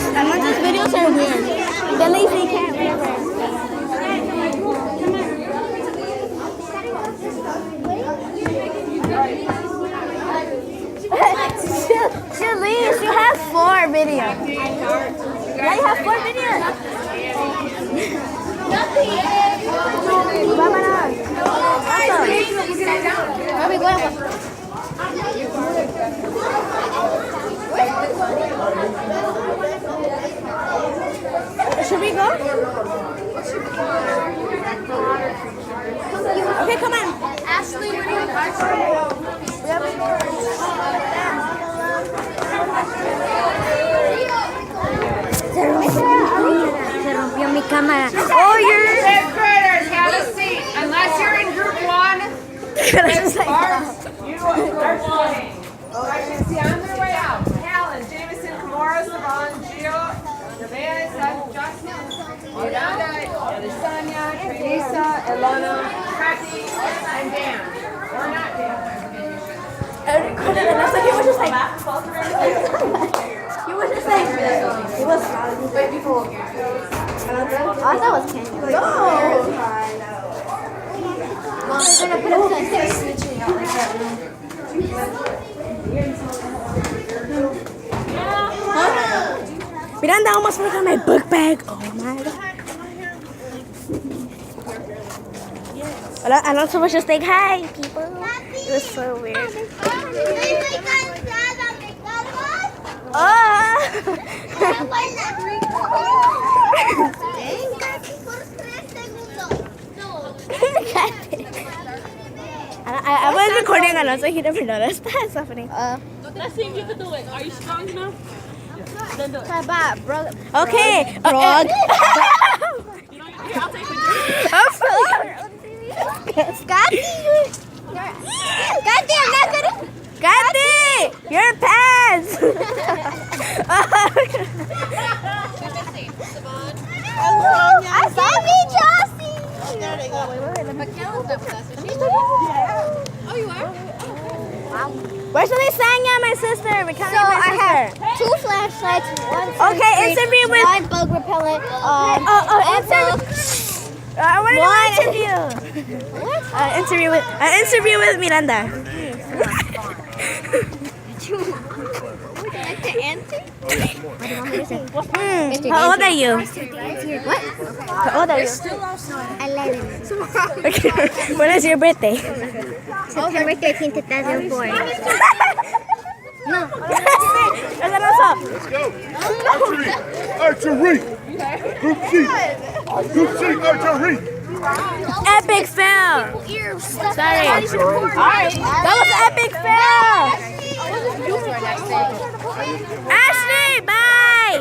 Alonzo's videos are weird. The lazy cat, whatever. She leaves. You have 4 videos. Yeah, you have 4 videos. Vámonos. Where are we going? Should we go? Okay, come on. Ashley, where do you go? Se rompió mi cámara. Oh, you're... 5th graders, have a seat. Unless you're in group 1, you are floating. I can see on their way out. Helen, Jameson, Kamora, Savon, Gio, Nevaeh, Justin, Yolanda, Elisanya, Teresa, Ilona, Kathy, and Dan. Or not Dan. He was just like, he was wait before. I thought it was candy. No. Mom, they're gonna put up to snitching out like that. Miranda almost forgot my book bag. Oh my god. Alonzo was just like, hi, people. It was so weird. Oh! I was recording Alonzo, he never noticed. That's so funny. Let's see if you can do it. Are you strong enough? Then do it. Okay. You know, here, I'll take pictures. Scotty! Goddamn, not good. Scotty! Your pants! I saw me, Josie! Oh, you are? Where's Lasagna, my sister? We can't So my I sister. have 2 flashlights, 1 Okay, interview with... 1 bug repellent, I want to interview. Interview with Miranda. like the answer? How old are you? What? How old are you? 11. Okay. When is your birthday? September 13, 2004. No. Let's go. Archery. Group C. Group C, archery. Epic fail. Sorry. Alright. That was epic fail. Ashley, bye.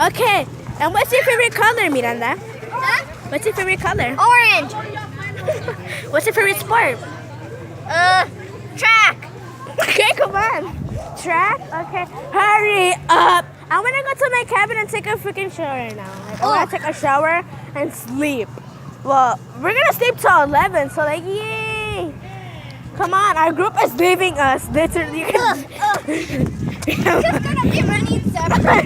Okay. And what's your favorite color, Miranda? What's your favorite color? Orange. What's your favorite sport? Track. Okay, come on. Track? Okay. Hurry up. I want to go to my cabin and take a freaking shower now. Like, I want to take a shower and sleep. Well, we're going to sleep till 11, so like, yay. Come on, our group is leaving us. Literally. Just gonna be running separate.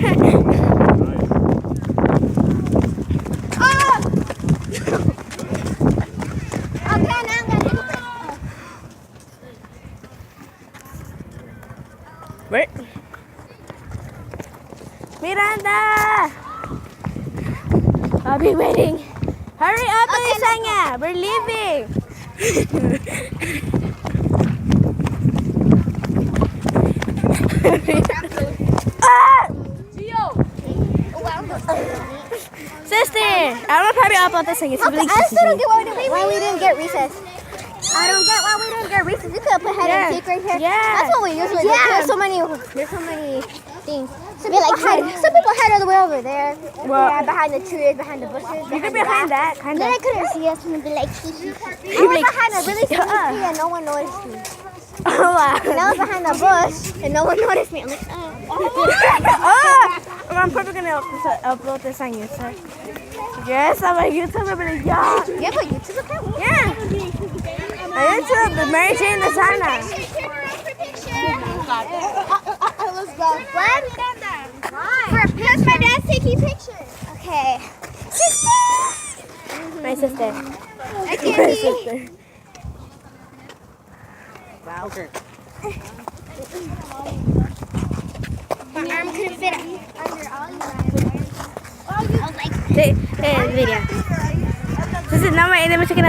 Okay, now I'm gonna take a break. Wait. Miranda! I'll be waiting. Hurry up, Alisanya. We're leaving. Sister, I'm gonna probably upload this thing. It's really I still don't get why we didn't get recess. I don't get why we didn't get recess. We could have put hide and seek right here. Yeah. That's what we usually do. There's so many things. Some people hide all the way over there. Yeah, behind the trees, behind the bushes. You could be behind that, kind Then of. I couldn't see us and be like, hee hee. I You'd was be like, behind a really small tree and no one noticed me. And I was behind the bush, and no one noticed me. I'm like, I'm probably gonna upload this on YouTube. Yes, I'm a YouTuber, but yeah. you have a YouTube account? Yeah. On YouTube, the Mary Jane the Sana. Let's go. What? Why? Because my dad's taking pictures. Okay. My sister. I My can't see. sister. Wow. My arm couldn't fit under all these. I was like, Video. This is not my enemy chicken.